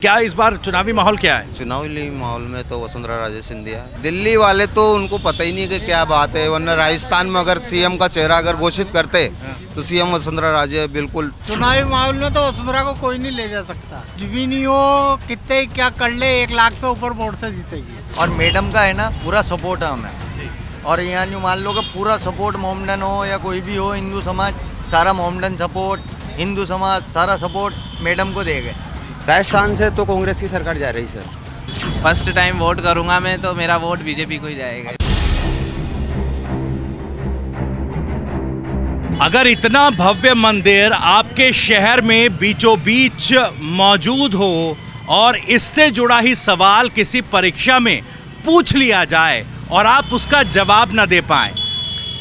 क्या इस बार चुनावी माहौल क्या है? चुनावी माहौल में तो वसुंधरा राजे सिंधिया। दिल्ली वाले तो उनको पता ही नहीं कि क्या बात है, वरना राजस्थान में अगर सीएम का चेहरा अगर घोषित करते तो सीएम वसुंधरा राजे बिल्कुल। चुनावी माहौल में तो वसुंधरा को कोई नहीं ले जा सकता, कुछ भी नहीं हो, कितने क्या कर ले, 1 लाख से ऊपर वोट से जीतेगी। और मैडम का है ना पूरा सपोर्ट है हमें। और यहाँ जो मान लो कि पूरा सपोर्ट मोमडन हो या कोई भी हो, हिंदू समाज सारा मोमडन सपोर्ट, हिंदू समाज सारा सपोर्ट मैडम को देगा। राजस्थान से तो कांग्रेस की सरकार जा रही सर। फर्स्ट टाइम वोट करूंगा मैं, तो मेरा वोट बीजेपी को ही जाएगा। अगर इतना भव्य मंदिर आपके शहर में बीचों बीच मौजूद हो और इससे जुड़ा ही सवाल किसी परीक्षा में पूछ लिया जाए और आप उसका जवाब न दे पाएं,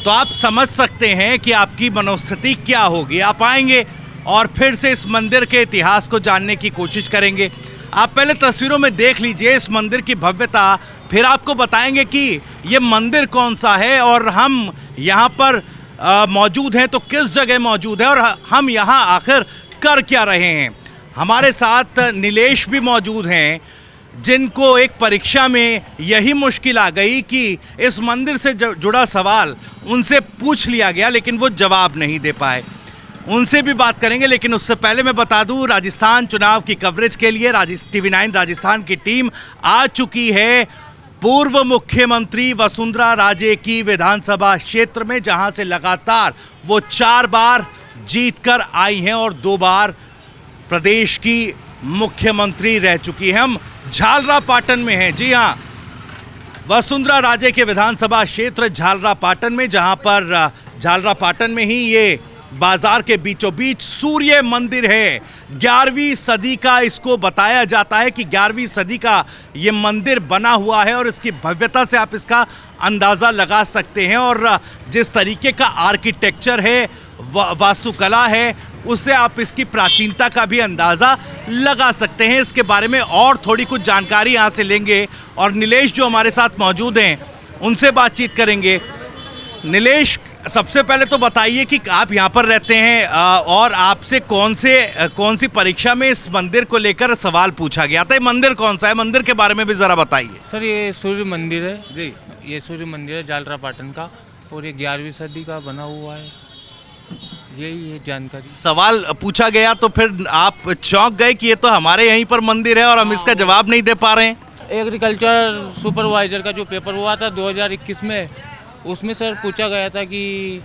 तो आप समझ सकते हैं कि आपकी मनोस्थिति क्या होगी। आप आएंगे और फिर से इस मंदिर के इतिहास को जानने की कोशिश करेंगे। आप पहले तस्वीरों में देख लीजिए इस मंदिर की भव्यता, फिर आपको बताएंगे कि ये मंदिर कौन सा है और हम यहाँ पर मौजूद हैं तो किस जगह मौजूद है और हम यहाँ आखिर कर क्या रहे हैं। हमारे साथ नीलेश भी मौजूद हैं, जिनको एक परीक्षा में यही मुश्किल आ गई कि इस मंदिर से जुड़ा सवाल उनसे पूछ लिया गया लेकिन वो जवाब नहीं दे पाए। उनसे भी बात करेंगे, लेकिन उससे पहले मैं बता दूं, राजस्थान चुनाव की कवरेज के लिए TV9 राजस्थान की टीम आ चुकी है पूर्व मुख्यमंत्री वसुंधरा राजे की विधानसभा क्षेत्र में, जहां से लगातार वो 4 बार जीतकर आई हैं और 2 बार प्रदेश की मुख्यमंत्री रह चुकी हैं। हम झालरापाटन में हैं। जी हाँ, वसुंधरा राजे के विधानसभा क्षेत्र झालरापाटन में, जहां पर झालरापाटन में ही ये बाजार के बीचों बीच सूर्य मंदिर है। 11वीं सदी का इसको बताया जाता है कि 11वीं सदी का ये मंदिर बना हुआ है और इसकी भव्यता से आप इसका अंदाज़ा लगा सकते हैं। और जिस तरीके का आर्किटेक्चर है, वास्तुकला है, उससे आप इसकी प्राचीनता का भी अंदाज़ा लगा सकते हैं। इसके बारे में और थोड़ी कुछ जानकारी यहाँ से लेंगे और नीलेश जो हमारे साथ मौजूद हैं उनसे बातचीत करेंगे। नीलेश, सबसे पहले तो बताइए कि आप यहाँ पर रहते हैं और आपसे कौन सी परीक्षा में इस मंदिर को लेकर सवाल पूछा गया था? ये मंदिर कौन सा है? मंदिर के बारे में भी ज़रा बताइए। सर ये सूर्य मंदिर है जी, ये सूर्य मंदिर है झालरापाटन का और ये 11वीं सदी का बना हुआ है। यही है जानकारी। सवाल पूछा गया तो फिर आप चौंक गए कि ये तो हमारे यहीं पर मंदिर है और हम इसका जवाब नहीं दे पा रहे हैं। एग्रीकल्चर सुपरवाइजर का जो पेपर हुआ था 2021 में, उसमें सर पूछा गया था कि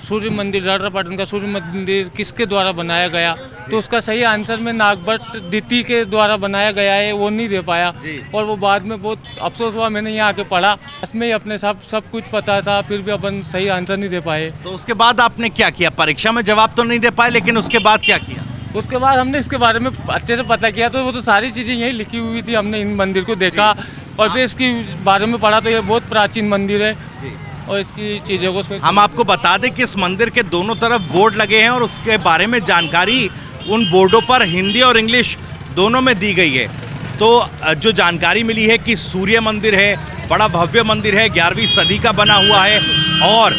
सूर्य मंदिर, झालरापाटन का सूर्य मंदिर किसके द्वारा बनाया गया, तो उसका सही आंसर में नागभट्ट द्वितीय के द्वारा बनाया गया है, वो नहीं दे पाया। और वो बाद में बहुत अफसोस हुआ, मैंने यहाँ आके पढ़ा, इसमें ही अपने सब कुछ पता था, फिर भी अपन सही आंसर नहीं दे पाए। तो उसके बाद आपने क्या किया? परीक्षा में जवाब तो नहीं दे पाए, लेकिन उसके बाद क्या किया? उसके बाद हमने इसके बारे में अच्छे से पता किया, तो वो तो सारी चीज़ें यही लिखी हुई थी। हमने इन मंदिर को देखा और फिर इसके बारे में पढ़ा, तो ये बहुत प्राचीन मंदिर है और इसकी चीज़ों को हम आपको बता दें कि इस मंदिर के दोनों तरफ बोर्ड लगे हैं और उसके बारे में जानकारी उन बोर्डों पर हिंदी और इंग्लिश दोनों में दी गई है। तो जो जानकारी मिली है कि सूर्य मंदिर है, बड़ा भव्य मंदिर है, 11वीं सदी का बना हुआ है और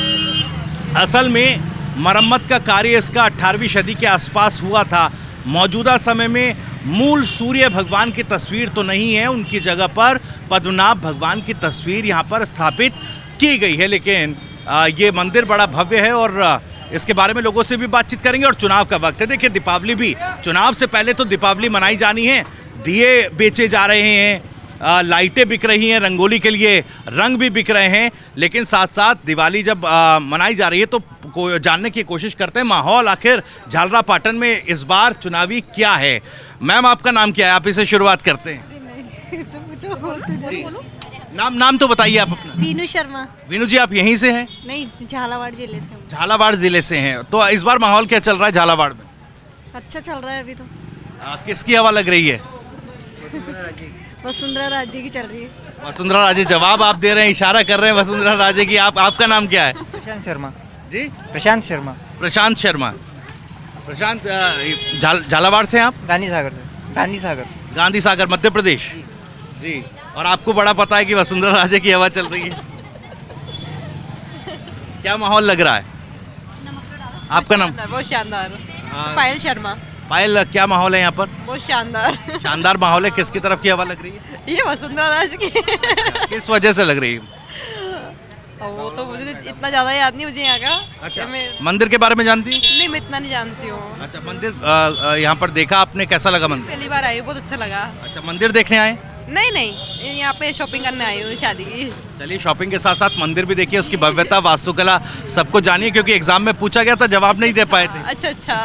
असल में मरम्मत का कार्य इसका 18वीं सदी के आसपास हुआ था। मौजूदा समय में मूल सूर्य भगवान की तस्वीर तो नहीं है, उनकी जगह पर पद्मनाभ भगवान की तस्वीर यहाँ पर स्थापित की गई है। लेकिन ये मंदिर बड़ा भव्य है और इसके बारे में लोगों से भी बातचीत करेंगे। और चुनाव का वक्त है, देखिए दीपावली भी, चुनाव से पहले तो दीपावली मनाई जानी है। दिए बेचे जा रहे हैं, लाइटें बिक रही हैं, रंगोली के लिए रंग भी बिक रहे हैं, लेकिन साथ साथ दिवाली जब मनाई जा रही है तो जानने की कोशिश करते हैं माहौल आखिर झालरापाटन में इस बार चुनावी क्या है। मैम, आपका नाम क्या है? आप इसे शुरुआत करते हैं। नाम तो बताइए आप अपना। वीनू शर्मा। वीनू जी, आप यहीं से हैं? नहीं, झालावाड़ जिले से हूँ। झालावाड़ जिले से हैं, तो इस बार माहौल क्या चल रहा है झालावाड़ में? अच्छा चल रहा है अभी तो। किसकी हवा लग रही है? वसुंधरा राजे की चल रही है। वसुंधरा राजे, जवाब आप दे रहे हैं, इशारा कर रहे हैं वसुंधरा राजे की। आपका नाम क्या है? प्रशांत शर्मा जी, प्रशांत शर्मा। प्रशांत शर्मा। प्रशांत, झालावाड़ से आप? गांधी सागर गांधी सागर, मध्य प्रदेश जी। और आपको बड़ा पता है कि वसुंधरा राजे की हवा चल रही है। क्या माहौल लग रहा है? आपका नाम? बहुत शानदार। पायल शर्मा। पायल, क्या माहौल है यहाँ पर? बहुत शानदार शानदार माहौल है। किसकी तरफ की हवा लग रही है? ये वसुंधरा राज की किस वजह से लग रही है? वो तो मुझे इतना ज़्यादा याद नहीं मुझे यहाँ का। अच्छा, मैं मंदिर के बारे में जानती हैं? नहीं, मैं इतना नहीं जानती हूँ। अच्छा, मंदिर यहाँ पर देखा आपने, कैसा लगा मंदिर? पहली बार आई हूँ, बहुत अच्छा लगा। अच्छा, मंदिर देखने आए? नहीं नहीं, यहाँ पे शॉपिंग करने आई हूँ शादी की। चलिए, शॉपिंग के साथ साथ मंदिर भी देखिए, उसकी भव्यता, वास्तुकला सबको जानिए, क्योंकि एग्जाम में पूछा गया था, जवाब नहीं दे पाए थे। अच्छा अच्छा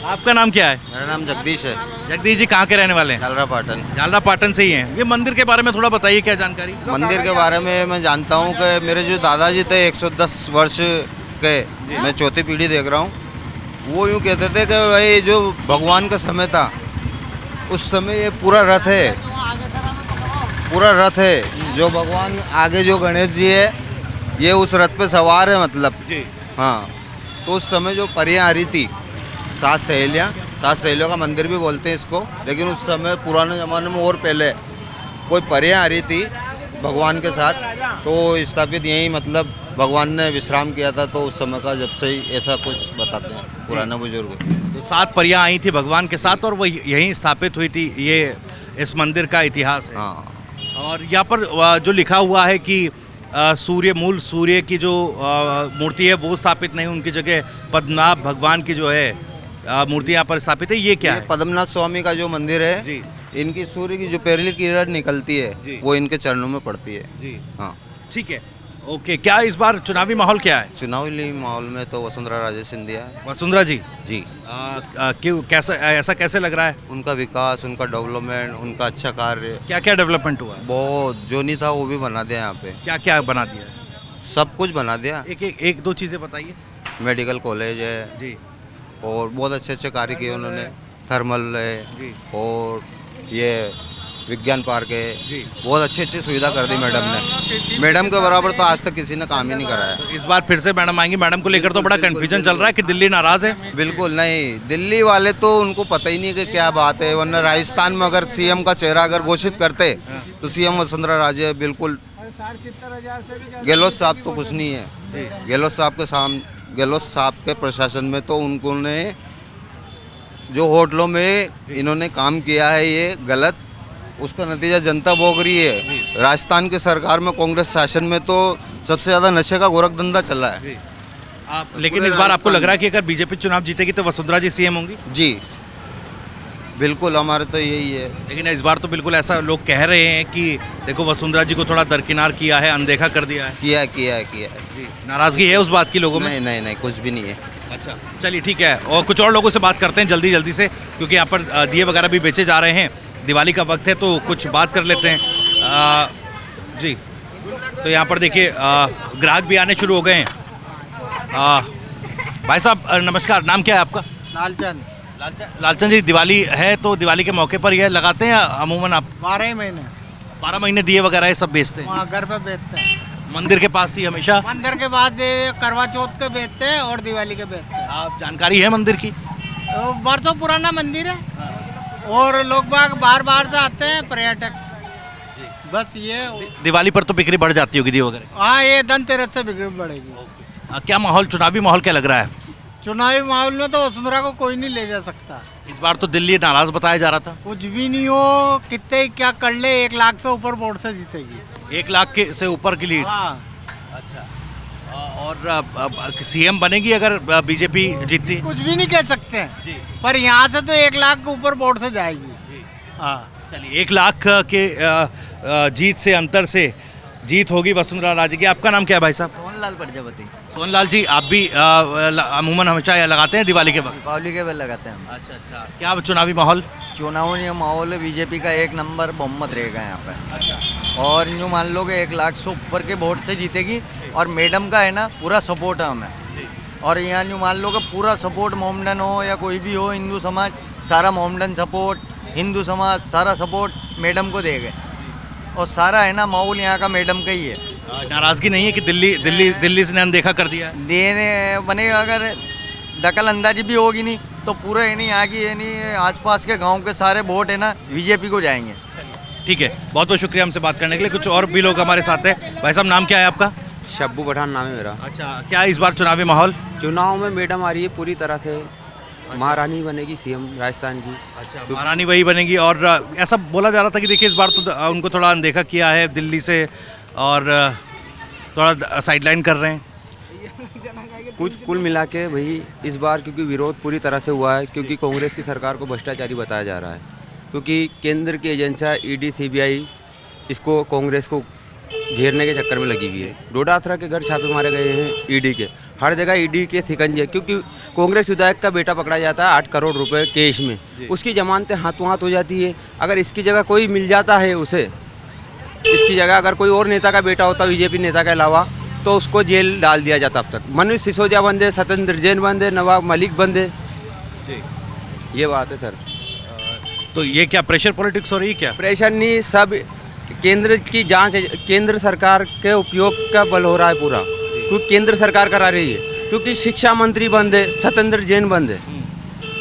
आपका नाम क्या है? मेरा नाम जगदीश है, जगदीश जी, कहाँ के रहने वाले हैं? जालरा पाटन। जालरा पाटन से ही हैं। ये मंदिर के बारे में थोड़ा बताइए, क्या जानकारी? मंदिर के बारे में मैं जानता हूँ कि मेरे जो दादाजी थे 110 वर्ष के, मैं चौथी पीढ़ी देख रहा हूँ, वो यूँ कहते थे कि भाई जो भगवान का समय था उस समय ये पूरा रथ है, पूरा रथ है, जो भगवान आगे जो गणेश जी है ये उस रथ पे सवार है, मतलब जी। हाँ। तो उस समय जो परियां आ रही थी, सात सहेलियों का मंदिर भी बोलते हैं इसको, लेकिन उस समय पुराने ज़माने में और पहले कोई परियां आ रही थी भगवान के साथ, तो स्थापित यहीं मतलब भगवान ने विश्राम किया था, तो उस समय का जब से ही ऐसा कुछ बताते हैं पुराने बुजुर्ग। तो 7 परियां आई थी भगवान के साथ और वो यहीं स्थापित हुई थी, ये इस मंदिर का इतिहास है। हाँ, और यहाँ पर जो लिखा हुआ है कि मूल सूर्य की जो मूर्ति है वो स्थापित नहीं, उनकी जगह पद्मनाभ भगवान की जो है मूर्ति यहाँ पर स्थापित है। ये क्या ये है? पद्मनाभ स्वामी का जो मंदिर है, जी इनकी सूर्य की जो पहली किरण निकलती जी। है वो इनके चरणों में पड़ती है। जी, हाँ, ठीक है, ओके। क्या इस बार चुनावी माहौल क्या है? चुनावी माहौल में तो वसुंधरा राजे सिंधिया है वसुंधरा जी, जी। क्यों, कैसा, ऐसा कैसे लग रहा है? उनका विकास, उनका डेवलपमेंट, उनका अच्छा कार्य, क्या क्या डेवलपमेंट हुआ? बहुत जो नहीं था वो भी बना दिया यहाँ पे, क्या क्या बना दिया? सब कुछ बना दिया। एक दो चीज़ें बताइए। मेडिकल कॉलेज है जी और बहुत अच्छे अच्छे कार्य किए उन्होंने, थर्मल है जी और ये विज्ञान पार्क है, जी। बहुत अच्छी अच्छी सुविधा कर दी मैडम ने। मैडम के बराबर तो आज तक किसी ने काम ही नहीं कराया। इस बार फिर से मैडम आएंगी। मैडम को लेकर तो बड़ा कंफ्यूजन चल रहा है कि दिल्ली नाराज है। बिल्कुल नहीं, दिल्ली वाले तो उनको पता ही नहीं कि क्या बात है, वरना राजस्थान में अगर सीएम का चेहरा अगर घोषित करते तो सीएम वसुंधरा राजे बिल्कुल। गहलोत साहब तो कुछ नहीं है, गहलोत साहब के प्रशासन में तो उन्होंने जो होटलों में इन्होंने काम किया है ये गलत, उसका नतीजा जनता भोग रही है। राजस्थान की सरकार में, कांग्रेस शासन में तो सबसे ज़्यादा नशे का गोरख धंधा चला है। लेकिन इस बार आपको लग रहा है कि अगर बीजेपी चुनाव जीतेगी तो वसुंधरा जी सीएम होंगी? जी बिल्कुल, हमारे तो यही है। लेकिन इस बार तो बिल्कुल ऐसा लोग कह रहे हैं कि देखो वसुंधरा जी को थोड़ा दरकिनार किया है, अनदेखा कर दिया है। किया है। नाराजगी है उस बात की लोगों में? नहीं, कुछ भी नहीं है। अच्छा, चलिए ठीक है, और कुछ और लोगों से बात करते हैं जल्दी से, क्योंकि यहाँ पर दिए वगैरह भी बेचे जा रहे हैं, दिवाली का वक्त है तो कुछ बात कर लेते हैं। जी, तो यहाँ पर देखिए ग्राहक भी आने शुरू हो गए हैं। भाई साहब नमस्कार, नाम क्या है आपका? लालचंद। लालचंद जी, दिवाली है तो दिवाली के मौके पर यह लगाते हैं अमूमन आप? 12 महीने 12 महीने दिए वगैरह ये सब बेचते हैं? वहाँ घर पे बेचते हैं, मंदिर के पास ही हमेशा? मंदिर के बाद ये करवा चौथ के बेचते हैं और दिवाली के बेचते हैं। आप जानकारी है मंदिर की? तो बरसों पुराना मंदिर है और लोग बाग बाहर से आते हैं, पर्यटक। बस ये दिवाली पर तो बिक्री बढ़ जाती होगी दिए वगैरह? हाँ, ये धनतेरस से बिक्री बढ़ेगी। क्या माहौल, चुनावी माहौल क्या लग रहा है? चुनावी माहौल में तो वसुंधरा को कोई नहीं ले जा सकता। इस बार तो दिल्ली नाराज बताया जा रहा था। कुछ भी नहीं हो, कितने ही क्या कर ले, 1 लाख से ऊपर वोट से जीतेगी। 1 लाख के से ऊपर की लीड? हाँ। अच्छा, और सीएम बनेगी अगर बीजेपी जीतती? कुछ भी नहीं कह सकते हैं, पर यहाँ से तो 1 लाख के ऊपर वोट से जाएगी। हाँ, चलिए, 1 लाख के जीत से, अंतर से जीत होगी वसुंधरा राजे की। आपका नाम क्या है भाई साहब? सोनलाल प्रजापति। सोनलाल जी, आप भी अमूमन हमेशा लगाते हैं दिवाली के वक्त? दीपावली के बाद लगाते हैं हम। अच्छा, क्या चुनावी माहौल? चुनावी माहौल बीजेपी का 1 नंबर बहुमत रहेगा यहाँ पे। और यूँ मान लो कि 1 लाख से ऊपर के वोट से जीतेगी। और मैडम का है ना पूरा सपोर्ट है हमें। और यहाँ यूँ मान लो कि पूरा सपोर्ट मोमडन हो या कोई भी हो, हिंदू समाज सारा मोमडन सपोर्ट, हिंदू समाज सारा सपोर्ट मैडम को देगा। और सारा है ना माहौल यहाँ का मैडम का ही है। नाराजगी नहीं है कि दिल्ली से अनदेखा कर दिया है? देने बनेगा, अगर दखल अंदाजी भी होगी नहीं तो पूरे है नहीं यहाँ की है नहीं आसपास के गांव के सारे वोट है ना बीजेपी को जाएंगे। ठीक है, बहुत बहुत शुक्रिया हमसे बात करने के लिए। कुछ और भी लोग हमारे साथ हैं। भाई साहब, नाम क्या है आपका? शब्बू पठान नाम है मेरा। अच्छा, क्या इस बार चुनावी माहौल? चुनाव में मैडम आ रही है पूरी तरह से, महारानी बनेगी सीएम राजस्थान की। अच्छा, महारानी वही बनेगी। और ऐसा बोला जा रहा था कि देखिए इस बार तो उनको थोड़ा अनदेखा किया है दिल्ली से और थोड़ा साइडलाइन कर रहे हैं। कुछ कुल मिला के भाई इस बार क्योंकि विरोध पूरी तरह से हुआ है, क्योंकि कांग्रेस की सरकार को भ्रष्टाचारी बताया जा रहा है, क्योंकि केंद्र की एजेंसियाँ ईडी सीबीआई इसको कांग्रेस को घेरने के चक्कर में लगी हुई है। डोडासरा के घर छापे मारे गए हैं ईडी के, हर जगह ईडी के शिकंजे, क्योंकि कांग्रेस विधायक का बेटा पकड़ा जाता है 8 करोड़ रुपए केस में, उसकी जमानतें हाथों हाथ हो जाती है। अगर इसकी जगह कोई मिल जाता है उसे, इसकी जगह अगर कोई और नेता का बेटा होता बीजेपी नेता के अलावा, तो उसको जेल डाल दिया जाता। अब तक मनोज सिसोदिया बंद है, सत्येंद्र जैन बंद है, नवाब मलिक बंद है। ये बात है सर। तो ये क्या प्रेशर पॉलिटिक्स हो रही है क्या? प्रेशर नहीं, सब केंद्र की जांच, केंद्र सरकार के उपयोग का बल हो रहा है पूरा, क्योंकि केंद्र सरकार करा रही है। क्योंकि शिक्षा मंत्री बंद है, सत्येंद्र जैन बंद है,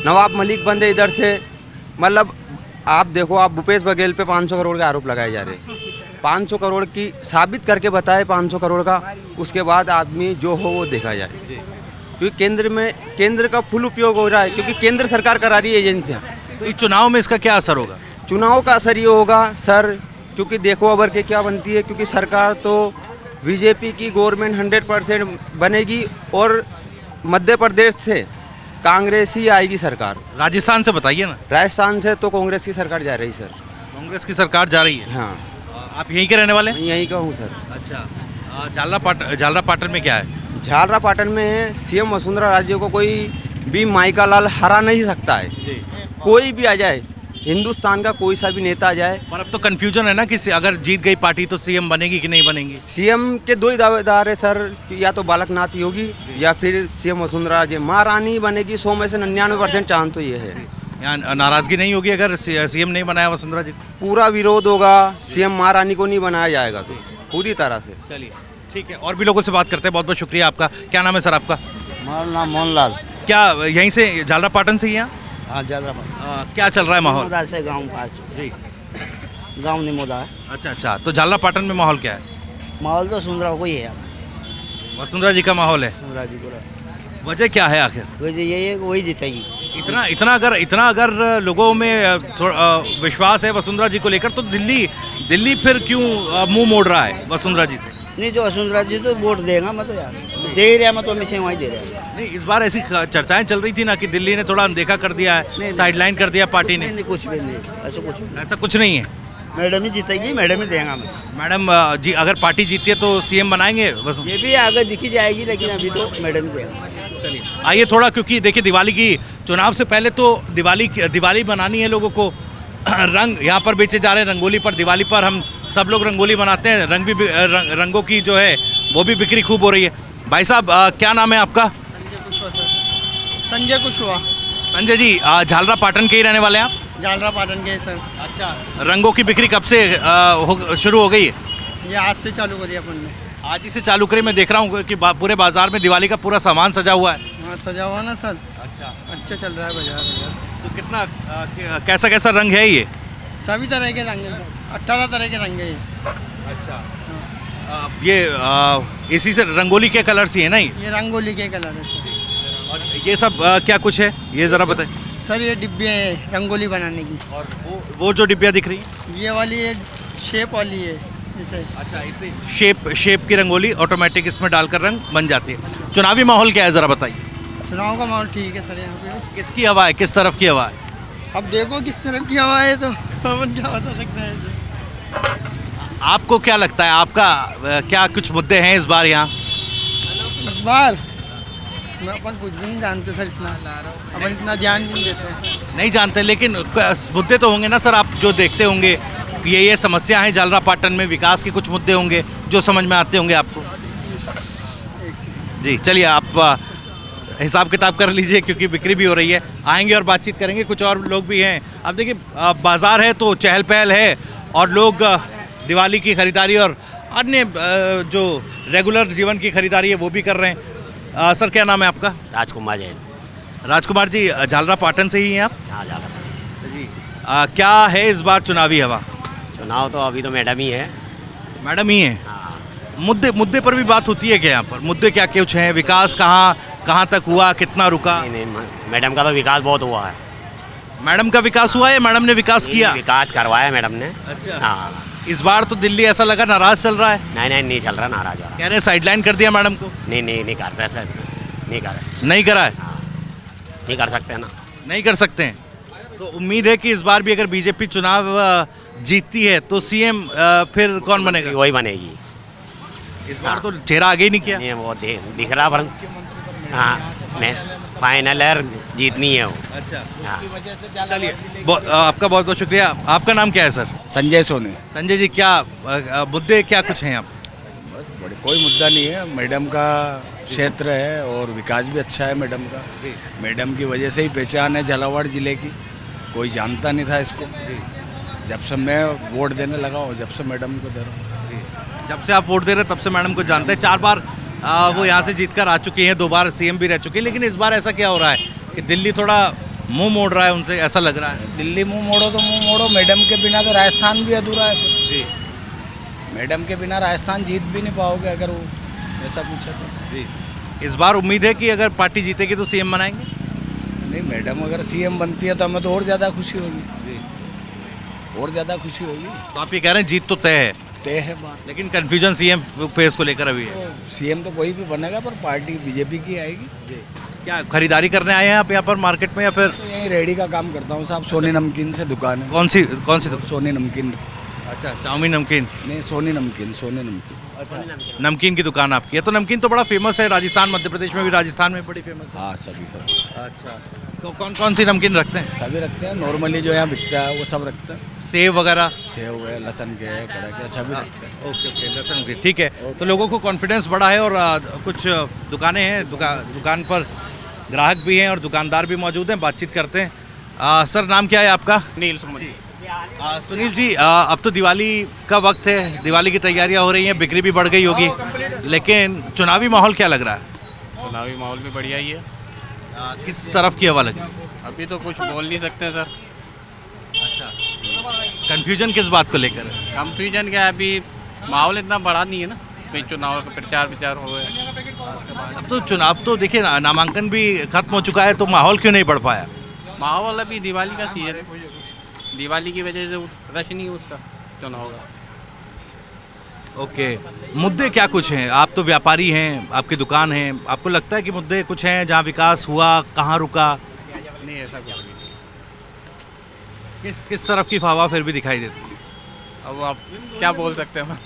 नवाब मलिक बंद है इधर से। मतलब आप देखो, आप भूपेश बघेल पे 500 करोड़ के आरोप लगाए जा रहे हैं। 500 करोड़ की साबित करके बताए 500 करोड़ का, उसके बाद आदमी जो हो वो देखा जाए, क्योंकि केंद्र का फुल उपयोग हो रहा है, क्योंकि केंद्र सरकार करा रही है एजेंसियाँ। तो चुनाव में इसका क्या असर होगा? चुनाव का असर ये होगा सर, क्योंकि देखो अबर के क्या बनती है, क्योंकि सरकार तो बीजेपी की गवर्नमेंट 100% बनेगी और मध्य प्रदेश से कांग्रेस ही आएगी सरकार। राजस्थान से बताइए ना। राजस्थान से तो कांग्रेस की सरकार जा रही सर। कांग्रेस की सरकार जा रही है। हाँ, आप यहीं के रहने वाले हैं? मैं यहीं का हूँ सर। अच्छा, झालरापाटन में क्या है? झालरापाटन में सीएम वसुंधरा राजे को कोई भी माइका लाल हरा नहीं सकता है। कोई भी आ जाए, हिंदुस्तान का कोई सा भी नेता आ जाए। पर अब तो कंफ्यूजन है ना कि अगर जीत गई पार्टी तो सीएम बनेगी कि नहीं बनेगी? सीएम के दो ही दावेदार है सर, या तो बालकनाथ योगी या फिर सीएम वसुंधरा राजे। महारानी बनेगी 100 में से 99% चांस तो ये है। यहाँ नाराजगी नहीं होगी अगर सीएम नहीं बनाया वसुंधरा जी? पूरा विरोध होगा, सीएम महारानी को नहीं बनाया जाएगा तो पूरी तरह से। चलिए ठीक है, और भी लोगों से बात करते हैं। बहुत बहुत शुक्रिया आपका। क्या नाम है सर आपका? हमारा नाम मोहनलाल। क्या यहीं से झालरापाटन से ही हैं? हाँ, झालरापाटन क्या चल रहा है माहौल? से गाँव पास जी, गाँव निमोदा है। अच्छा, तो झालरापाटन में माहौल क्या है? माहौल तो सुंदरा को ही है, वसुंधरा जी का माहौल है। सुंदरा जी को वजह क्या है आखिर? यही है, वही जीतेगी। इतना अगर लोगों में विश्वास है वसुंधरा जी को लेकर, तो दिल्ली फिर क्यों मुंह मोड़ रहा है वसुंधरा जी से? नहीं, जो वसुंधरा जी तो वोट देगा, मैं तो यार दे ही रहा, मैं तो हमेशा वहीं दे रहा। नहीं, इस बार ऐसी चर्चाएं चल रही थी ना कि दिल्ली ने थोड़ा अनदेखा कर दिया है, साइडलाइन कर दिया पार्टी ने। नहीं, कुछ भी नहीं, ऐसा कुछ नहीं है। मैडम ही जीतेगी, मैडम ही देगा मैं। मैडम जी, अगर पार्टी जीतती है तो सीएम बनाएंगे ये भी आगे दिखी जाएगी, लेकिन अभी तो मैडम ही देगा। आइए थोड़ा, क्योंकि देखिए दिवाली की, चुनाव से पहले तो दिवाली बनानी है लोगों को। रंग यहाँ पर बेचे जा रहे हैं, रंगोली पर, दिवाली पर हम सब लोग रंगोली बनाते हैं। रंगों की जो है वो भी बिक्री खूब हो रही है। भाई साहब, क्या नाम है आपका? संजय कुशवाहा। संजय जी, झालरापाटन के ही रहने वाले हैं आप? झालरापाटन के सर। अच्छा, रंगों की बिक्री कब से शुरू हो गई है? ये आज से चालू करी अपन ने। आज ही से चालू करी। मैं देख रहा हूँ कि पूरे बाजार में दिवाली का पूरा सामान सजा हुआ है। हाँ, सजा हुआ ना सर। अच्छा चल रहा है बाजार। तो कितना कैसा रंग है ये? सभी तरह के रंग हैं, 18 तरह के रंग हैं ये। अच्छा, ये इसी से रंगोली के कलर्स ही है ना? ये रंगोली के कलर है सर। और ये सब क्या कुछ है, ये ज़रा बताएं सर। ये डिब्बे हैं रंगोली बनाने की। और वो जो डिब्बियाँ दिख रही हैं, ये वाली ये शेप वाली है इसे। अच्छा, इसे शेप की रंगोली ऑटोमेटिक इसमें डालकर रंग बन जाती है। चुनावी माहौल क्या है, ज़रा बताइए। चुनाव का माहौल ठीक है सर यहाँ पे। किसकी हवा है, किस तरफ की हवा है? अब देखो किस तरफ की हवा है, तो अपन क्या बता सकते हैं। आपको क्या लगता है, आपका क्या कुछ मुद्दे हैं इस बार यहाँ? इस बार इसमें अपन कुछ भी नहीं जानते सर, अपन इतना ध्यान भी नहीं देते। नहीं जानते, लेकिन मुद्दे तो होंगे ना सर, आप जो देखते होंगे। ये समस्या है झालरापाटन में, विकास के कुछ मुद्दे होंगे जो समझ में आते होंगे आपको। जी, चलिए आप हिसाब किताब कर लीजिए, क्योंकि बिक्री भी हो रही है। आएंगे और बातचीत करेंगे, कुछ और लोग भी हैं। अब देखिए, बाज़ार है तो चहल पहल है और लोग दिवाली की खरीदारी और अन्य जो रेगुलर जीवन की खरीदारी है वो भी कर रहे हैं। सर, क्या नाम है आपका? राजकुमार जैन। राजकुमार जी, झालरापाटन से ही हैं आप? हाँ, झालरापाटन जी। क्या है इस बार चुनावी हवा? चुनाव तो अभी तो मैडम ही है। मैडम ही है? हाँ। मुद्दे पर भी बात होती है क्या यहाँ पर? मुद्दे क्या कुछ हैं? विकास कहाँ तक हुआ, कितना रुका? नहीं मैडम का तो विकास बहुत हुआ है। मैडम का विकास हुआ है? मैडम ने विकास किया? विकास करवाया मैडम ने। अच्छा। हाँ। इस बार तो दिल्ली ऐसा लगा नाराज चल रहा है। नहीं चल रहा, नाराज हो रहा। कह रहे साइडलाइन कर दिया मैडम को। नहीं करता सर, नहीं कर नहीं करा है? नहीं कर सकते ना। नहीं कर सकते हैं। तो उम्मीद है कि इस बार भी अगर बीजेपी चुनाव जीतती है तो सीएम फिर कौन बनेगा? वही बनेगी। इस बार तो चेहरा आगे ही नहीं किया। नहीं वो दिख रहा पर हाँ नहीं, फाइनल है, जीतनी है वो। अच्छा। हाँ। आपका बहुत बहुत शुक्रिया। आपका नाम क्या है सर? संजय सोनी। संजय जी, क्या मुद्दे क्या कुछ हैं आप? बस बड़े कोई मुद्दा नहीं है। मैडम का क्षेत्र है और विकास भी अच्छा है मैडम का। मैडम की वजह से ही पहचान है झालावाड़ जिले की। कोई जानता नहीं था इसको। जब से मैं वोट देने लगा हूँ, जब से मैडम को दे रहा हूँ। जब से आप वोट दे रहे हैं तब से मैडम को जानते हैं। 4 बार वो यहाँ से जीतकर आ चुकी हैं, 2 बार सीएम भी रह चुकी हैं, लेकिन इस बार ऐसा क्या हो रहा है कि दिल्ली थोड़ा मुंह मोड़ रहा है उनसे, ऐसा लग रहा है? दिल्ली मुंह मोड़ो तो मुंह मोड़ो, मैडम के बिना तो राजस्थान भी अधूरा है फिर। जी मैडम के बिना राजस्थान जीत भी नहीं पाओगे अगर वो ऐसा पूछे तो। जी। इस बार उम्मीद है कि अगर पार्टी जीतेगी तो सीएम बनाएंगे? नहीं, मैडम अगर सीएम बनती है तो हमें तो और ज़्यादा खुशी होगी। और ज़्यादा खुशी होगी। तो आप ये कह रहे हैं जीत तो तय है? तय है बात। लेकिन कंफ्यूजन सीएम फेस को लेकर अभी है। सीएम तो कोई भी बनेगा पर पार्टी बीजेपी की आएगी। क्या खरीदारी करने आए हैं आप यहाँ पर मार्केट में या फिर? तो यहीं रेडी का काम करता हूँ साहब। सोनी नमकीन से दुकान है। कौन सी दुकान? सोनी नमकीन। अच्छा, चाउमीन नमकीन। नहीं, सोनी नमकीन। नमकीन की दुकान आपकी है। तो नमकीन तो बड़ा फेमस है राजस्थान, मध्य प्रदेश में भी, राजस्थान में बड़ी फेमस है। हाँ, सभी फेमस। अच्छा, तो कौन सी नमकीन रखते हैं? सभी रखते हैं। नॉर्मली जो यहाँ बिकता है वो सब रखते हैं। सेव वगैरह? सेव है, लहसुन के है, कड़क है, सभी रखते हैं। ओके, लहसुन के, ठीक है। तो लोगों को कॉन्फिडेंस बढ़ा है और कुछ दुकानें हैं, दुकान पर ग्राहक भी हैं और दुकानदार भी मौजूद हैं। बातचीत करते हैं। सर, नाम क्या है आपका? नील सुमन। सुनील जी, अब तो दिवाली का वक्त है, दिवाली की तैयारियां हो रही हैं, बिक्री भी बढ़ गई होगी, लेकिन चुनावी माहौल क्या लग रहा है? चुनावी माहौल भी बढ़िया ही है। किस तरफ की हवा लगी? अभी तो कुछ बोल नहीं सकते सर। कंफ्यूजन किस बात को लेकर है? कंफ्यूजन क्या है, अभी माहौल इतना बड़ा नहीं है ना। कोई चुनाव का प्रचार हो गया। अब तो चुनाव तो देखिए ना, नामांकन भी खत्म हो चुका है, तो माहौल क्यों नहीं बढ़ पाया? माहौल अभी दिवाली का सीजन है, दिवाली की वजह से रश नहीं है उसका चुनाव का। ओके, मुद्दे क्या कुछ हैं? आप तो व्यापारी हैं, आपकी दुकान है, आपको लगता है कि मुद्दे कुछ हैं जहाँ विकास हुआ, कहाँ रुका? नहीं, ऐसा कुछ नहीं। किस तरफ की हवा फिर भी दिखाई देती है? अब आप क्या बोल सकते हैं?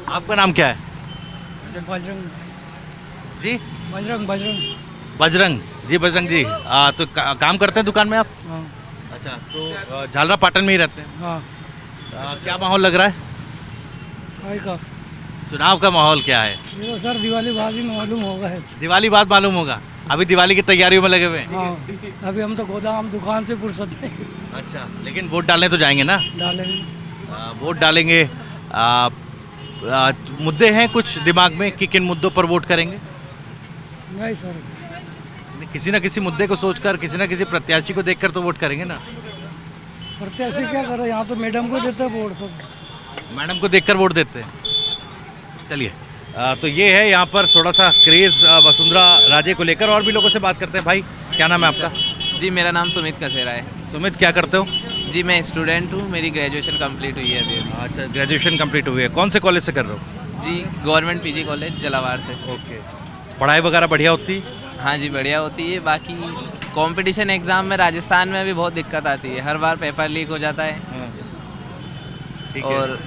आपका नाम क्या है? बजरंग जी, बजरंग बजरंग जी। बजरंग जी, तो काम करते हैं दुकान में आप? हाँ। अच्छा, तो झालरा पाटन में ही रहते हैं? हाँ। क्या माहौल लग रहा है? का चुनाव का माहौल क्या है? ये तो सर दिवाली बाद ही मालूम होगा है। दिवाली बाद मालूम होगा। अभी दिवाली की तैयारियों में लगे हुए हैं। हाँ, अभी हम तो गोदाम दुकान से फुर्सत नहीं। अच्छा, लेकिन वोट डालने तो जाएंगे ना? डालेंगे। वोट डालेंगे। मुद्दे हैं कुछ दिमाग में कि किन मुद्दों पर वोट करेंगे? नहीं सर, किसी ना किसी मुद्दे को सोचकर, किसी ना किसी प्रत्याशी को देखकर तो वोट करेंगे ना? प्रत्याशी क्या करे, यहाँ तो मैडम को देते वोट तो। मैडम को देखकर वोट देते हैं। चलिए, तो ये है यहाँ पर थोड़ा सा क्रेज़ वसुंधरा राजे को लेकर। और भी लोगों से बात करते हैं। भाई, क्या नाम है आपका? जी, मेरा नाम सुमित कसेरा है। सुमित, क्या करते हो? जी, मैं स्टूडेंट हूँ, मेरी ग्रेजुएशन कंप्लीट हुई है अभी। अच्छा, ग्रेजुएशन कंप्लीट हुई है। कौन से कॉलेज से कर रहे हो? जी, गवर्नमेंट पीजी कॉलेज जलावार से। ओके, पढ़ाई वगैरह बढ़िया होती? हाँ जी, बढ़िया होती है। बाकी कंपटीशन एग्ज़ाम में राजस्थान में भी बहुत दिक्कत आती है, हर बार पेपर लीक हो जाता है। ठीक है। और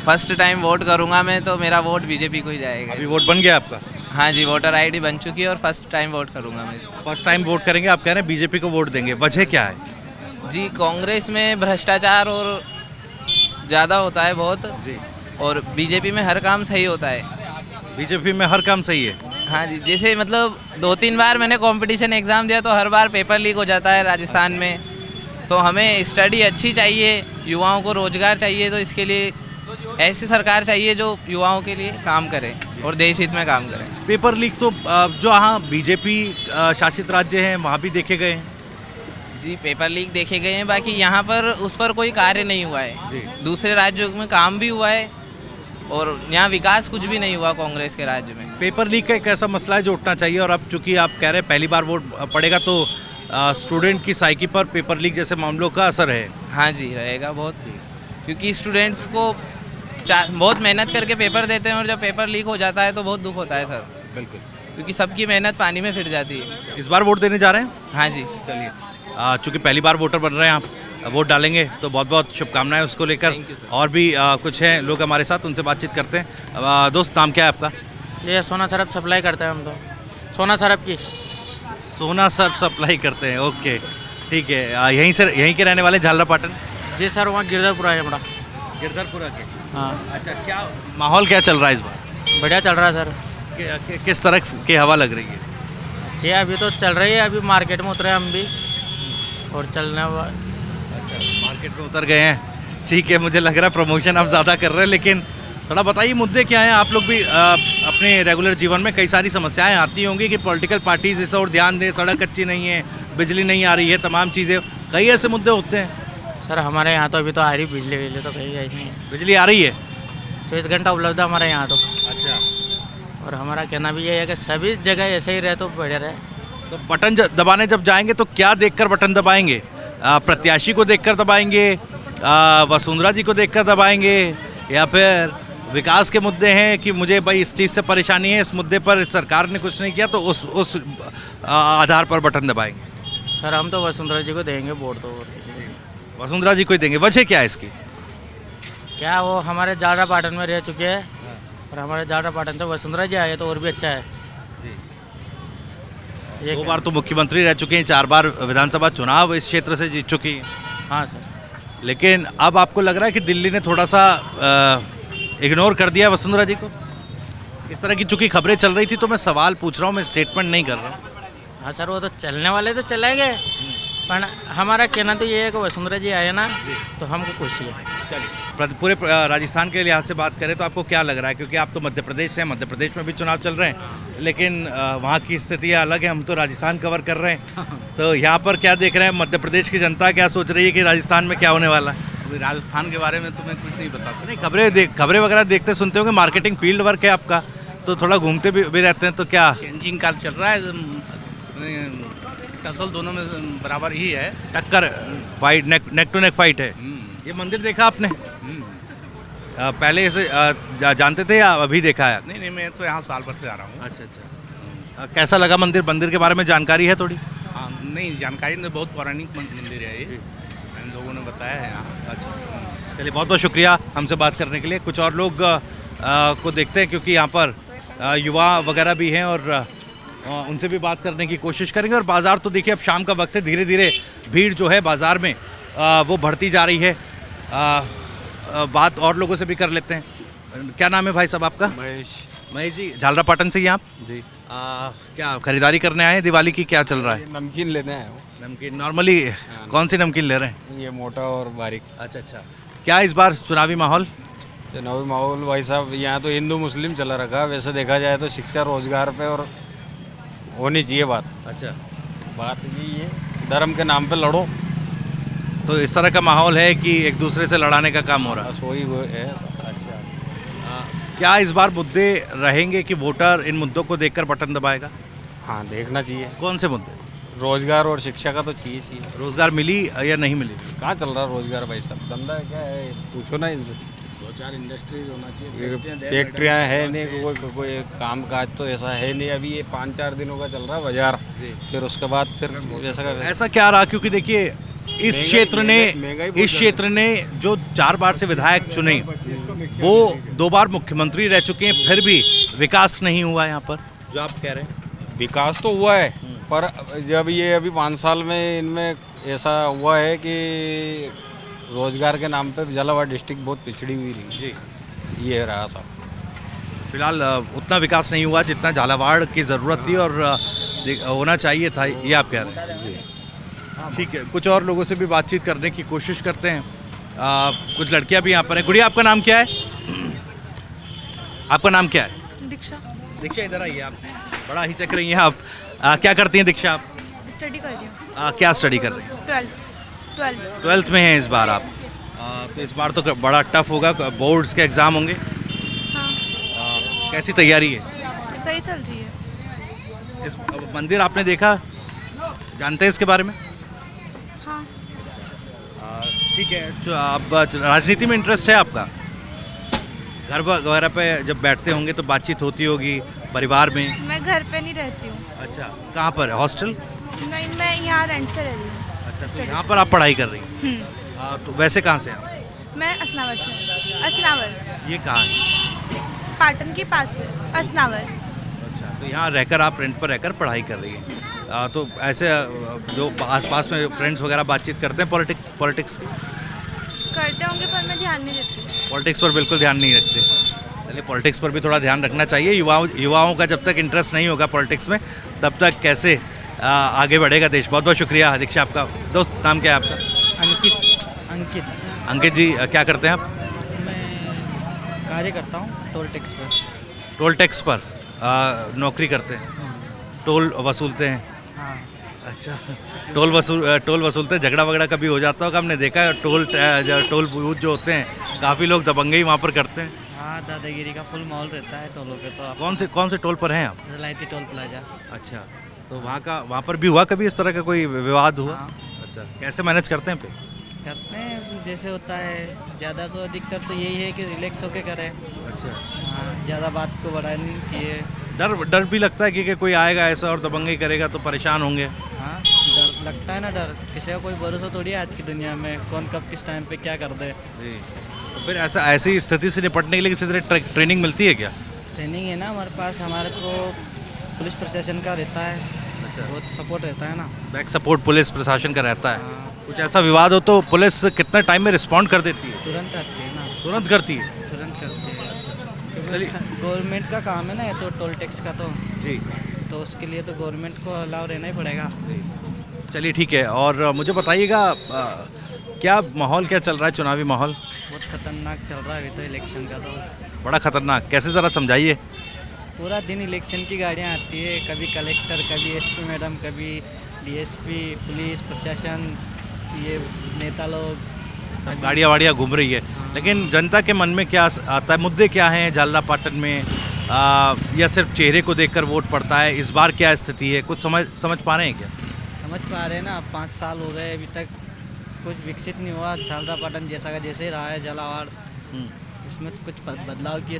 फर्स्ट टाइम वोट करूँगा मैं, तो मेरा वोट बीजेपी को ही जाएगा। अभी वोट बन गया आपका? हाँ जी, वोटर आईडी बन चुकी है और फर्स्ट टाइम वोट करूँगा मैं इसमें। फर्स्ट टाइम वोट करेंगे, आप कह रहे हैं बीजेपी को वोट देंगे, वजह क्या है? जी, कांग्रेस में भ्रष्टाचार और ज़्यादा होता है बहुत, और बीजेपी में हर काम सही होता है। बीजेपी में हर काम सही है? हाँ जी, जैसे मतलब 2-3 बार मैंने कंपटीशन एग्ज़ाम दिया तो हर बार पेपर लीक हो जाता है राजस्थान में। तो हमें स्टडी अच्छी चाहिए, युवाओं को रोज़गार चाहिए, तो इसके लिए ऐसी सरकार चाहिए जो युवाओं के लिए काम करे और देश हित में काम करे। पेपर लीक तो जो हाँ बीजेपी शासित राज्य हैं वहाँ भी देखे गए हैं। जी, पेपर लीक देखे गए हैं, बाकी यहाँ पर उस पर कोई कार्य नहीं हुआ है। दूसरे राज्यों में काम भी हुआ है, और यहाँ विकास कुछ भी नहीं हुआ कांग्रेस के राज्य में। पेपर लीक का एक ऐसा मसला है जो उठना चाहिए, और अब चूंकि आप कह रहे हैं पहली बार वोट पड़ेगा तो स्टूडेंट की साइकी पर पेपर लीक जैसे मामलों का असर है। हाँ जी, रहेगा बहुत, क्योंकि स्टूडेंट्स को बहुत मेहनत करके पेपर देते हैं और जब पेपर लीक हो जाता है तो बहुत दुख होता है सर। बिल्कुल, क्योंकि सबकी मेहनत पानी में फिर जाती है। इस बार वोट देने जा रहे हैं? हाँ जी। चलिए, चूंकि पहली बार वोटर बन रहे हैं आप, वोट डालेंगे तो बहुत बहुत शुभकामनाएं उसको लेकर। और भी कुछ हैं लोग हमारे साथ, उनसे बातचीत करते हैं। दोस्त, नाम क्या है आपका? ये सोना सरफ सप्लाई करते हैं हम तो, सोना सरफ की। सोना सर सप्लाई करते हैं, ओके ठीक है। यहीं के रहने वाले झालरापाटन? जी सर, वहाँ गिरधरपुरा है बड़ा। गिरधरपुरा के? हाँ। अच्छा, क्या माहौल क्या चल रहा है इस बार? बढ़िया चल रहा है सर। किस तरह की हवा लग रही है? जी अभी तो चल रही है, अभी मार्केट में उतरे हम भी और चलने मार्केट में उतर गए हैं, ठीक है। मुझे लग रहा है प्रमोशन आप ज़्यादा कर रहे हैं, लेकिन थोड़ा बताइए मुद्दे क्या हैं। आप लोग भी अपने रेगुलर जीवन में कई सारी समस्याएं आती होंगी कि पॉलिटिकल पार्टीज इस और ध्यान दें, सड़क अच्छी नहीं है, बिजली नहीं आ रही है, तमाम चीज़ें, कई ऐसे मुद्दे होते हैं। सर हमारे यहाँ तो अभी तो आ रही बिजली तो कहीं आई नहीं है। बिजली आ रही है? 24 घंटा उपलब्ध है हमारे यहाँ तो। अच्छा। और हमारा कहना भी ये है कि सभी जगह ऐसे ही रहे तो बढ़िया रहे। तो बटन दबाने जब जाएंगे तो क्या देखकर बटन दबाएंगे? प्रत्याशी को देखकर दबाएंगे, वसुंधरा जी को देखकर दबाएंगे, या फिर विकास के मुद्दे हैं कि मुझे भाई इस चीज़ से परेशानी है, इस मुद्दे पर सरकार ने कुछ नहीं किया तो उस आधार पर बटन दबाएंगे? सर हम तो वसुंधरा जी को देंगे वोट तो, और किसी को। वसुंधरा जी को ही देंगे। वजह क्या है इसकी? क्या वो हमारे झालरापाटन में रह चुके हैं और हमारे झालरापाटन से वसुंधरा जी आए तो और भी अच्छा है। ये 2 बार तो मुख्यमंत्री रह चुके हैं, 4 बार विधानसभा चुनाव इस क्षेत्र से जीत चुकी हैं। हाँ सर। लेकिन अब आपको लग रहा है कि दिल्ली ने थोड़ा सा इग्नोर कर दिया वसुंधरा जी को? इस तरह की चूंकि खबरें चल रही थी तो मैं सवाल पूछ रहा हूँ, मैं स्टेटमेंट नहीं कर रहा हूँ। हाँ सर, वो तो चलने वाले तो चलेंगे, पर हमारा कहना तो ये है कि वसुंधरा जी आए ना तो हमको खुशी है। पूरे राजस्थान के लिहाज से बात करें तो आपको क्या लग रहा है, क्योंकि आप तो मध्य प्रदेश से हैं, मध्य प्रदेश में भी चुनाव चल रहे हैं, लेकिन वहाँ की स्थितियाँ अलग है, हम तो राजस्थान कवर कर रहे हैं, तो यहाँ पर क्या देख रहे हैं? मध्य प्रदेश की जनता क्या सोच रही है कि राजस्थान में क्या होने वाला है? राजस्थान के बारे में तो मैं कुछ नहीं बता सकता। नहीं, खबरें वगैरह देखते सुनते होंगे, मार्केटिंग फील्ड वर्क है आपका, तो थोड़ा घूमते भी रहते हैं, तो क्या चेंजिंग का चल रहा है, टसल दोनों में बराबर ही है, टक्कर fight, neck to neck fight है। ये मंदिर देखा आपने? पहले ऐसे जानते थे या अभी देखा है? नहीं, मैं तो यहाँ साल भर से आ रहा हूँ। अच्छा। कैसा लगा मंदिर के बारे में जानकारी है थोड़ी? हाँ, नहीं जानकारी नहीं, बहुत पौराणिक मंदिर है ये, इन लोगों ने बताया है यहाँ। अच्छा, चलिए बहुत बहुत शुक्रिया हमसे बात करने के लिए। कुछ और लोग को देखते हैं, क्योंकि यहाँ पर युवा वगैरह भी हैं और उनसे भी बात करने की कोशिश करेंगे। और बाज़ार तो देखिए अब शाम का वक्त है, धीरे धीरे भीड़ जो है बाज़ार में वो बढ़ती जा रही है। बात और लोगों से भी कर लेते हैं। क्या नाम है भाई साहब आपका? महेश जी, झालरापाटन से ही आप? जी। क्या खरीदारी करने आए हैं दिवाली की? क्या चल रहा है? नमकीन लेने आया हूँ। नमकीन नॉर्मली कौन सी नमकीन ले रहे हैं? ये मोटा और बारीक। अच्छा। क्या इस बार चुनावी माहौल? चुनावी माहौल भाई साहब यहाँ तो हिंदू मुस्लिम चला रखा है, वैसे देखा जाए तो शिक्षा रोजगार पे और होनी चाहिए बात। अच्छा, बात यही है, धर्म के नाम पे लड़ो। तो इस तरह का माहौल है कि एक दूसरे से लड़ाने का काम हो रहा है? बस वही वो है। अच्छा, क्या इस बार मुद्दे रहेंगे कि वोटर इन मुद्दों को देखकर बटन दबाएगा? हाँ, देखना चाहिए। कौन से मुद्दे? रोजगार और शिक्षा का तो चाहिए। रोजगार मिली या नहीं मिली? कहाँ चल रहा रोजगार भाई साहब? धंधा क्या है पूछो ना इनसे। 2-4 इंडस्ट्रीज होना चाहिए, फैक्ट्रियाँ है नहीं, कोई काम काज तो ऐसा है नहीं। अभी ये 5-4 दिनों का चल रहा है बाजार, फिर उसके बाद फिर ऐसा क्या रहा? क्योंकि देखिए इस क्षेत्र ने जो 4 बार से विधायक चुने वो 2 बार मुख्यमंत्री रह चुके हैं, फिर भी विकास नहीं हुआ यहाँ पर, जो आप कह रहे हैं। विकास तो हुआ है, पर जब ये अभी 5 साल में इनमें ऐसा हुआ है कि रोजगार के नाम पे झालावाड़ डिस्ट्रिक्ट बहुत पिछड़ी हुई रही जी। ये रहा साहब। फिलहाल उतना विकास नहीं हुआ जितना झालावाड़ की ज़रूरत थी और होना चाहिए था, ये आप कह रहे हैं जी। ठीक है, कुछ और लोगों से भी बातचीत करने की कोशिश करते हैं। कुछ लड़कियां भी यहाँ पर हैं। गुड़िया, आपका नाम क्या है? आपका नाम क्या है? दीक्षा। दीक्षा, इधर आइए आप, बड़ा ही चक रही हैं आप। क्या करती हैं दीक्षा आप? स्टडी कर रही हूँ। क्या स्टडी कर रही हैं? 12th में हैं इस बार आप। तो इस बार तो बड़ा टफ होगा, बोर्ड्स के एग्ज़ाम होंगे। कैसी तैयारी है? सही चल रही है। इस मंदिर आपने देखा, जानते हैं इसके बारे में? हाँ। ठीक है, जो आप राजनीति में इंटरेस्ट है आपका? घर वगैरह पे जब बैठते होंगे तो बातचीत होती होगी परिवार में? मैं घर पे नहीं रहती हूँ। अच्छा, कहाँ पर? हॉस्टल? नहीं, मैं यहाँ रेंट से रह रही हूँ। अच्छा, तो यहाँ पर आप पढ़ाई कर रही हैं? तो वैसे कहाँ से आप? मैं असनावर से। असनावर ये कहाँ है? पाटन के पास है, असनावर। अच्छा, तो यहाँ रहकर आप रेंट पर रहकर पढ़ाई कर रही हैं। तो ऐसे जो आसपास में फ्रेंड्स वगैरह बातचीत करते हैं पॉलिटिक्स की? करते होंगे पर मैं ध्यान नहीं देती। पॉलिटिक्स पर बिल्कुल ध्यान नहीं रखते? चलिए, पॉलिटिक्स पर भी थोड़ा ध्यान रखना चाहिए। युवाओं का जब तक इंटरेस्ट नहीं होगा पॉलिटिक्स में, तब तक कैसे आगे बढ़ेगा देश। बहुत बहुत शुक्रिया दीक्षा आपका। दोस्त, नाम क्या है आपका? अंकित। अंकित जी, क्या करते हैं आप? मैं कार्य करता हूँ टोल टैक्स पर। टोल टैक्स पर नौकरी करते हैं? टोल वसूलते हैं? हाँ। अच्छा, टोल वसूलते हैं। झगड़ा वगड़ा कभी हो जाता होगा? हमने देखा है टोल बूथ जो होते हैं, काफ़ी लोग दबंगई वहाँ पर करते हैं। हाँ, दादागिरी का फुल माहौल रहता है टोलों पे। तो कौन से टोल पर हैं आप? रिलायती टोल प्लाजा। अच्छा, तो वहाँ पर भी हुआ कभी इस तरह का कोई विवाद हुआ? हाँ। अच्छा, कैसे मैनेज करते हैं फिर? करते हैं जैसे होता है। ज़्यादा तो अधिकतर तो यही है कि रिलैक्स होके करें। अच्छा, हाँ, ज़्यादा बात को बढ़ानी नहीं चाहिए। डर भी लगता है कि कोई आएगा ऐसा और दबंगई करेगा तो परेशान होंगे? हाँ, डर लगता है ना। डर किसी का कोई भरोसा थोड़ी है आज की दुनिया में, कौन कब किस टाइम पे क्या कर दे। जी, तो फिर ऐसी स्थिति से निपटने के लिए किसी तरह ट्रेनिंग मिलती है क्या? ट्रेनिंग है ना हमारे पास। हमारे को पुलिस प्रशासन का रहता है। अच्छा, बहुत सपोर्ट रहता है ना। बैक सपोर्ट पुलिस प्रशासन का रहता है। हाँ, कुछ ऐसा विवाद हो तो पुलिस कितने टाइम में रिस्पॉन्ड कर देती है? तुरंत आती है ना। तुरंत करती है? तुरंत करती है। चलिए। गवर्नमेंट का काम है ना ये तो, टोल टैक्स का तो। जी, तो उसके लिए तो गवर्नमेंट को अलाउ रहना ही पड़ेगा। चलिए ठीक है। और मुझे बताइएगा क्या माहौल क्या चल रहा है, चुनावी माहौल? बहुत खतरनाक चल रहा है अभी तो इलेक्शन का तो। बड़ा खतरनाक, कैसे ज़रा समझाइए। पूरा दिन इलेक्शन की गाड़ियाँ आती है, कभी कलेक्टर, कभी एसपी मैडम, कभी डीएसपी, पुलिस प्रशासन, ये नेता लोग, गाड़ियाँ वाड़ियाँ घूम रही है। लेकिन जनता के मन में क्या आता है, मुद्दे क्या हैं झालरापाटन में, या सिर्फ चेहरे को देखकर वोट पड़ता है? इस बार क्या स्थिति है, कुछ समझ पा रहे हैं क्या? समझ पा रहे हैं ना। 5 साल हो गए, अभी तक कुछ विकसित नहीं हुआ। झालरापाटन जैसा का जैसे ही रहा है। झालावाड़, इसमें तो कुछ बदलाव की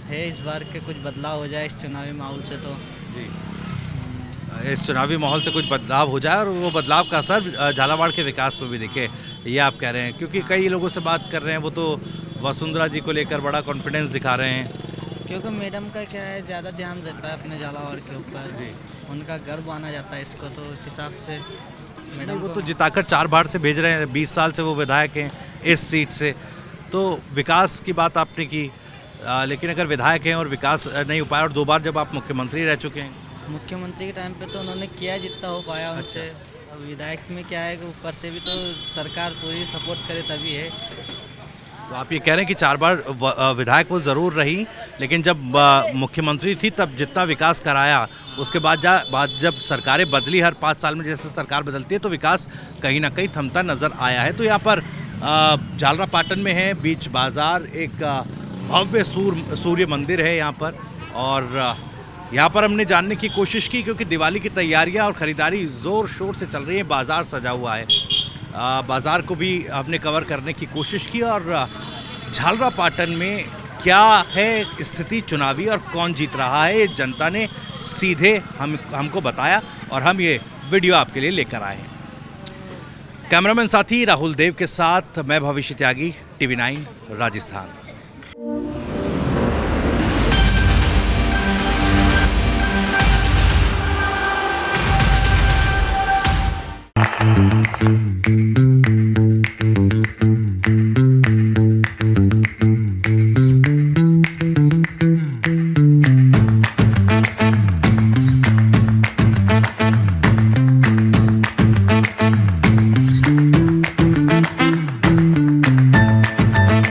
है इस बार के। कुछ बदलाव हो जाए इस चुनावी माहौल से तो। जी, इस चुनावी माहौल से कुछ बदलाव हो जाए और वो बदलाव का असर झालावाड़ के विकास पर भी दिखे, ये आप कह रहे हैं? क्योंकि कई लोगों से बात कर रहे हैं, वो तो वसुंधरा जी को लेकर बड़ा कॉन्फिडेंस दिखा रहे हैं। क्योंकि मैडम का क्या है, ज़्यादा ध्यान देता है अपने झालावाड़ के ऊपर। उनका गर्व माना जाता है इसको, तो उस हिसाब से मैडम वो को तो जिताकर 4 बार से भेज रहे हैं। 20 साल से वो विधायक हैं इस सीट से। तो विकास की बात आपने की, लेकिन अगर विधायक हैं और विकास नहीं हो पाया, और 2 बार जब आप मुख्यमंत्री रह चुके हैं। मुख्यमंत्री के टाइम पे तो उन्होंने किया जितना हो पाया उनसे। अब विधायक में क्या है कि ऊपर से भी तो सरकार पूरी सपोर्ट करे तभी है। तो आप ये कह रहे हैं कि 4 बार विधायक वो ज़रूर रही, लेकिन जब मुख्यमंत्री थी तब जितना विकास कराया, उसके बाद जब सरकारें बदली, हर 5 साल में जैसे सरकार बदलती है, तो विकास कहीं ना कहीं थमता नज़र आया है। तो यहाँ पर झालरापाटन में है, बीच बाज़ार, एक भव्य सूर्य मंदिर है यहाँ पर। और यहाँ पर हमने जानने की कोशिश की, क्योंकि दिवाली की तैयारियाँ और ख़रीदारी ज़ोर शोर से चल रही है। बाज़ार सजा हुआ है, बाज़ार को भी हमने कवर करने की कोशिश की। और झालरापाटन में क्या है स्थिति चुनावी और कौन जीत रहा है, ये जनता ने सीधे हमको बताया और हम ये वीडियो आपके लिए लेकर आए हैं। कैमरामैन साथी राहुल देव के साथ मैं भविष्य त्यागी, TV9 राजस्थान।